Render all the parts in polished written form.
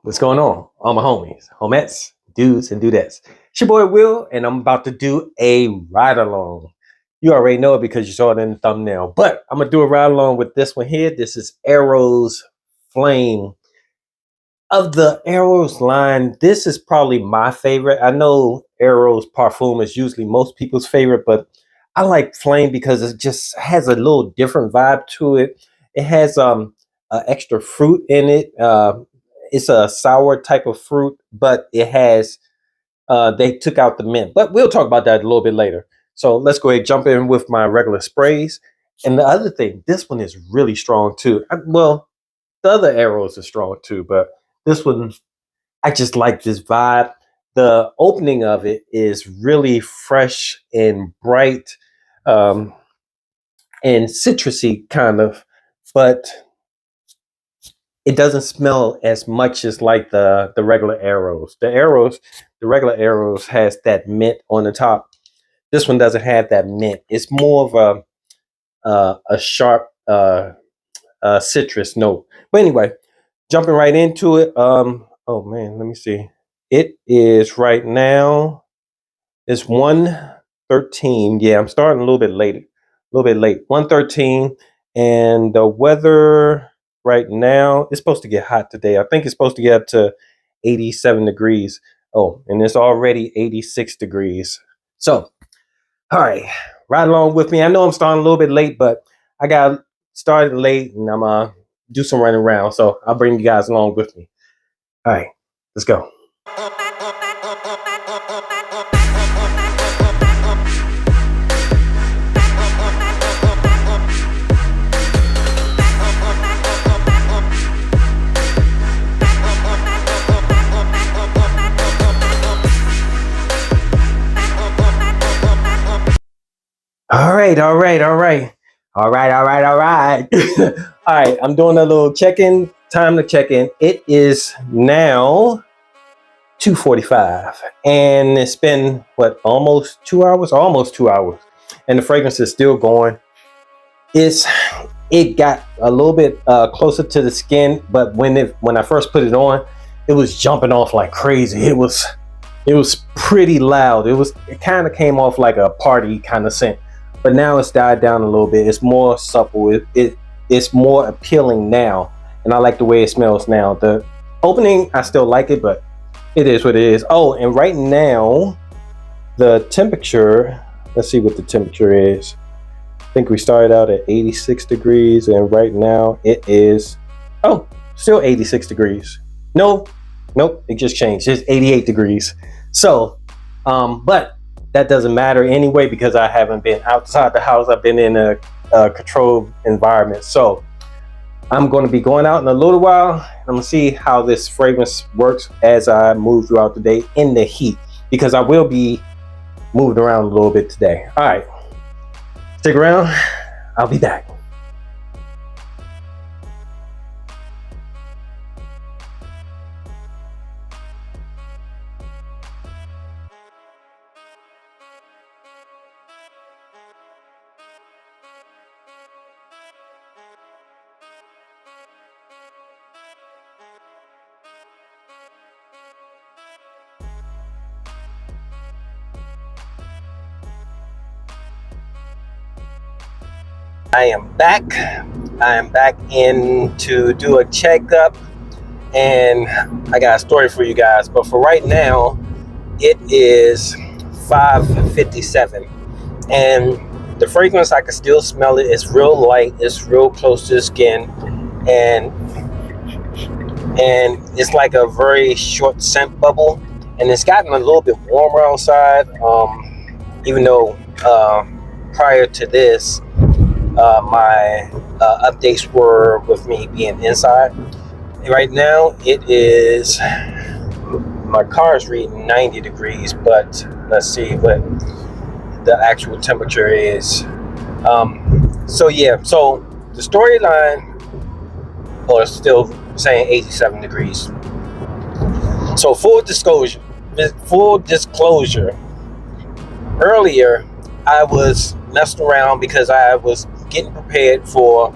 What's going on? All my homies, homettes, dudes, and dudettes. It's your boy Will, and I'm about to do a ride along. You already know it because you saw it in the thumbnail, but I'm gonna do a ride along with this one here. This is Eros Flame. Of the Eros line, this is probably my favorite. I know Eros Parfum is usually most people's favorite, but I like Flame because it just has a little different vibe to it. It has extra fruit in it. It's a sour type of fruit, but it has they took out the mint. But we'll talk about that a little bit later. So let's go ahead and jump in with my regular sprays. And the other thing, this one is really strong too. Well, the other arrows are strong too, but this one, I just like this vibe. The opening of it is really fresh and bright, um, and citrusy kind of, but it doesn't smell as much as like the regular arrows. The regular arrows has that mint on the top. This one doesn't have that mint. It's more of a sharp citrus note. But anyway, jumping right into it. Oh man, let me see. It is right now. It's 1:13. Yeah, I'm starting a little bit late. A little bit late. 1:13, and the weather right now it's supposed to get hot today. I think it's supposed to get up to 87 degrees. Oh, and it's already 86 degrees. So, all right, ride along with me. I know I'm starting a little bit late, but I got started late, and I'm do some running around. So I'll bring you guys along with me. All right, let's go. All right, all right, all right. All right, all right, all right. All right, I'm doing a little check-in. Time to check in. It is now 2:45, and it's been what, almost 2 hours? Almost 2 hours. And the fragrance is still going. It got a little bit closer to the skin, but when I first put it on, it was jumping off like crazy. It was pretty loud. It kind of came off like a party kind of scent. But now it's died down a little bit. It's more supple. It's more appealing now, and I like the way it smells now. The opening, I still like it, but it is what it is. Oh, and right now, the temperature. Let's see what the temperature is. I think we started out at 86 degrees, and right now it is still 86 degrees. Nope, it just changed. It's 88 degrees. So, but that doesn't matter anyway because I haven't been outside the house. I've been in a controlled environment. So I'm going to be going out in a little while. I'm going to see how this fragrance works as I move throughout the day in the heat, because I will be moving around a little bit today. All right, stick around. I'll be back. I am back. I am back in to do a checkup, and I got a story for you guys. But for right now, it is 5:57, and the fragrance, I can still smell it. It's real light. It's real close to the skin, and it's like a very short scent bubble. And it's gotten a little bit warmer outside. Even though prior to this, my updates were with me being inside. Right now, my car is reading 90 degrees, but let's see what the actual temperature is. So the storyline, or still saying 87 degrees. So full disclosure, earlier I was messing around because I was getting prepared for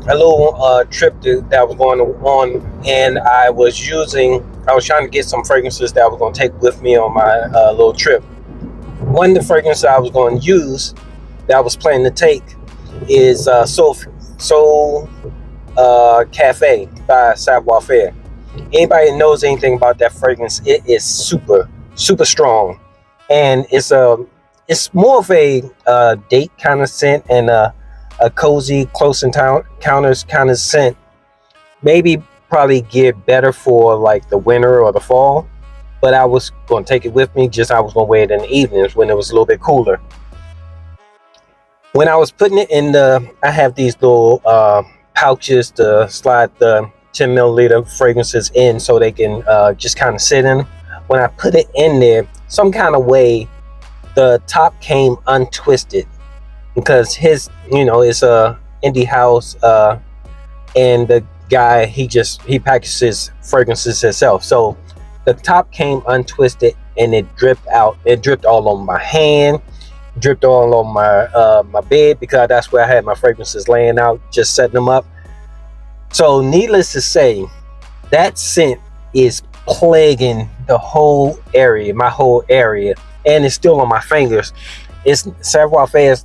a little trip that I was going on, and I was trying to get some fragrances that I was going to take with me on my little trip. One of the fragrances I was going to use that I was planning to take is Soul Cafe by Savoir Faire. Anybody that knows anything about that fragrance, it is super, super strong, and it's more of a date kind of scent and a cozy, close encounters kind of scent. Maybe probably get better for like the winter or the fall, but I was going to take it with me. Just I was going to wear it in the evenings when it was a little bit cooler. When I was putting it in I have these little pouches to slide the 10 milliliter fragrances in so they can just kind of sit in. When I put it in there, some kind of way, the top came untwisted because it's a indie house, and the guy he packages fragrances himself. So the top came untwisted and it dripped out. It dripped all on my hand, dripped all on my bed because that's where I had my fragrances laying out, just setting them up. So needless to say, that scent is plaguing the whole area, my whole area, and it's still on my fingers. It's Savoir Faire.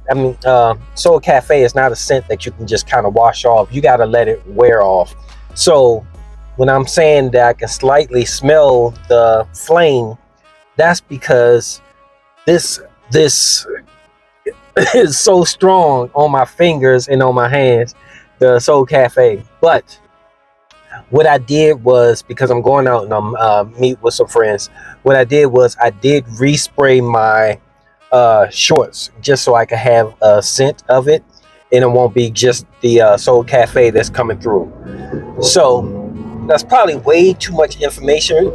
Soul Cafe is not a scent that you can just kind of wash off. You got to let it wear off. So when I'm saying that I can slightly smell the flame, that's because this is so strong on my fingers and on my hands, the Soul Cafe. But what I did was, because I'm going out and I'm meet with some friends, what I did was I did respray my shorts just so I could have a scent of it and it won't be just the Soul Cafe that's coming through. So that's probably way too much information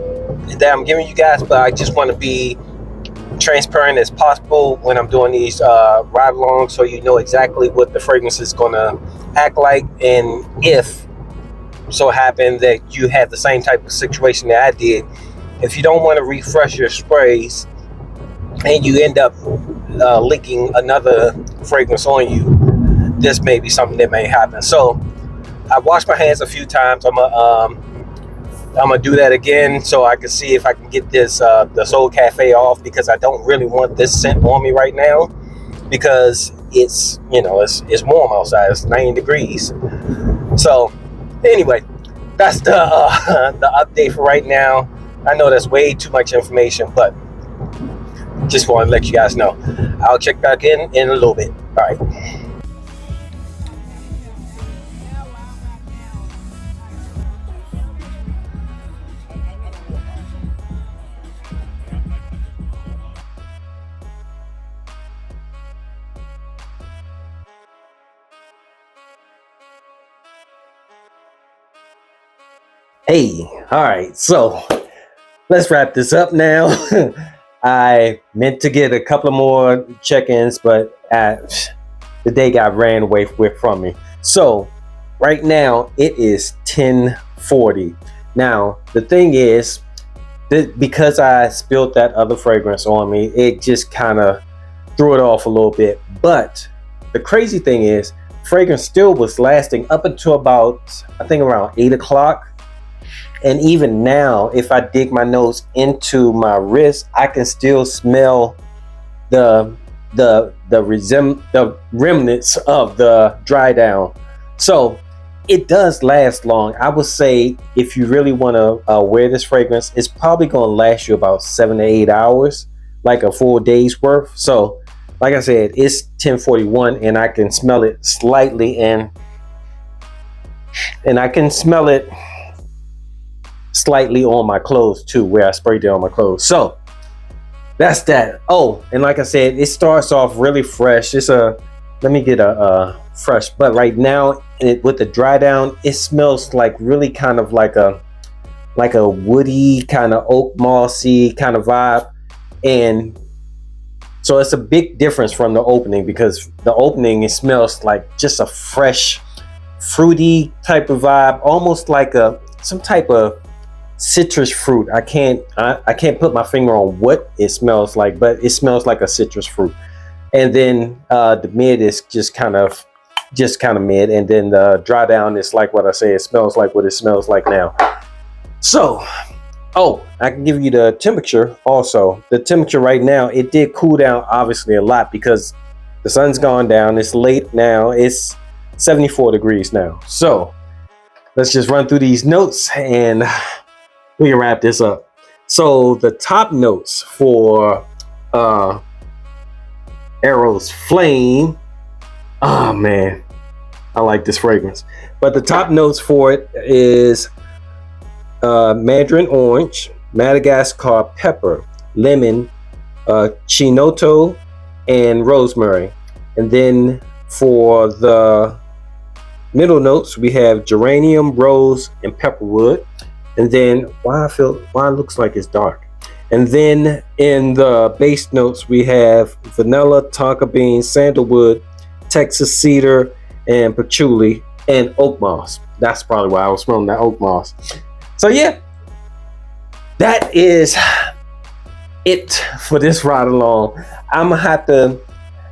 that I'm giving you guys, but I just want to be transparent as possible when I'm doing these ride alongs, so you know exactly what the fragrance is going to act like. And if so happen that you have the same type of situation that I did, if you don't want to refresh your sprays and you end up leaking another fragrance on you, this may be something that may happen. So I washed my hands a few times. I'm gonna do that again so I can see if I can get this the Soul Cafe off, because I don't really want this scent on me right now because it's warm outside. It's 90 degrees. So anyway, that's the the update for right now. I know that's way too much information, but just want to let you guys know. I'll check back in a little bit. All right. Hey, all right, so let's wrap this up now. I meant to get a couple more check-ins, but the day got ran away from me. So right now it is 10:40. Now the thing is, because I spilled that other fragrance on me, it just kind of threw it off a little bit. But the crazy thing is, fragrance still was lasting up until about, I think, around 8 o'clock. And even now, if I dig my nose into my wrist, I can still smell the remnants of the dry down. So it does last long. I would say if you really want to wear this fragrance, it's probably going to last you about 7 to 8 hours, like a full day's worth. So like I said, it's 10:41 and I can smell it slightly, and I can smell it slightly on my clothes too, where I sprayed it on my clothes. So that's that. Oh, and like I said, it starts off really fresh. Let me get a fresh, but right now with the dry down, it smells like really kind of like a woody kind of oak mossy kind of vibe. And so it's a big difference from the opening, because the opening, it smells like just a fresh fruity type of vibe, almost like some type of citrus fruit. I can't put my finger on what it smells like, but it smells like a citrus fruit. And then the mid is just kind of just kind of mid. And then the dry down is like what I say, it smells like what it smells like now. So, oh, I can give you the temperature also. The temperature right now, it did cool down obviously a lot because the sun's gone down. It's late now. It's 74 degrees now. So let's just run through these notes and we can wrap this up. So the top notes for Eros Flame. Oh man, I like this fragrance. But the top notes for it is mandarin orange, Madagascar pepper, lemon, chinoto, and rosemary. And then for the middle notes, we have geranium, rose, and pepperwood. And then why it looks like it's dark. And then in the base notes, we have vanilla, tonka bean, sandalwood, Texas cedar, and patchouli, and oak moss. That's probably why I was smelling that oak moss. So yeah, that is it for this ride along. I'm gonna have to,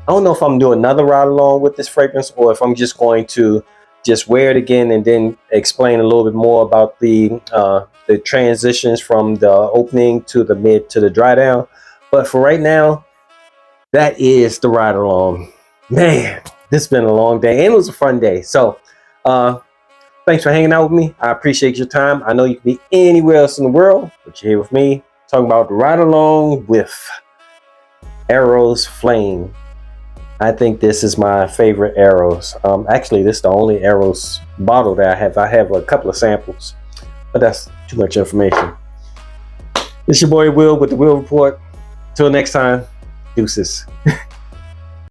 I don't know if I'm doing another ride along with this fragrance or if I'm just going to just wear it again and then explain a little bit more about the transitions from the opening to the mid to the dry down. But for right now, that is the ride along. Man, this has been a long day and it was a fun day. So thanks for hanging out with me. I appreciate your time. I know you can be anywhere else in the world, but you're here with me talking about the ride along with Eros Flame. I think this is my favorite Eros. Actually, this is the only Eros bottle that I have. I have a couple of samples, but that's too much information. It's your boy Will with the Will Report. Till next time, deuces.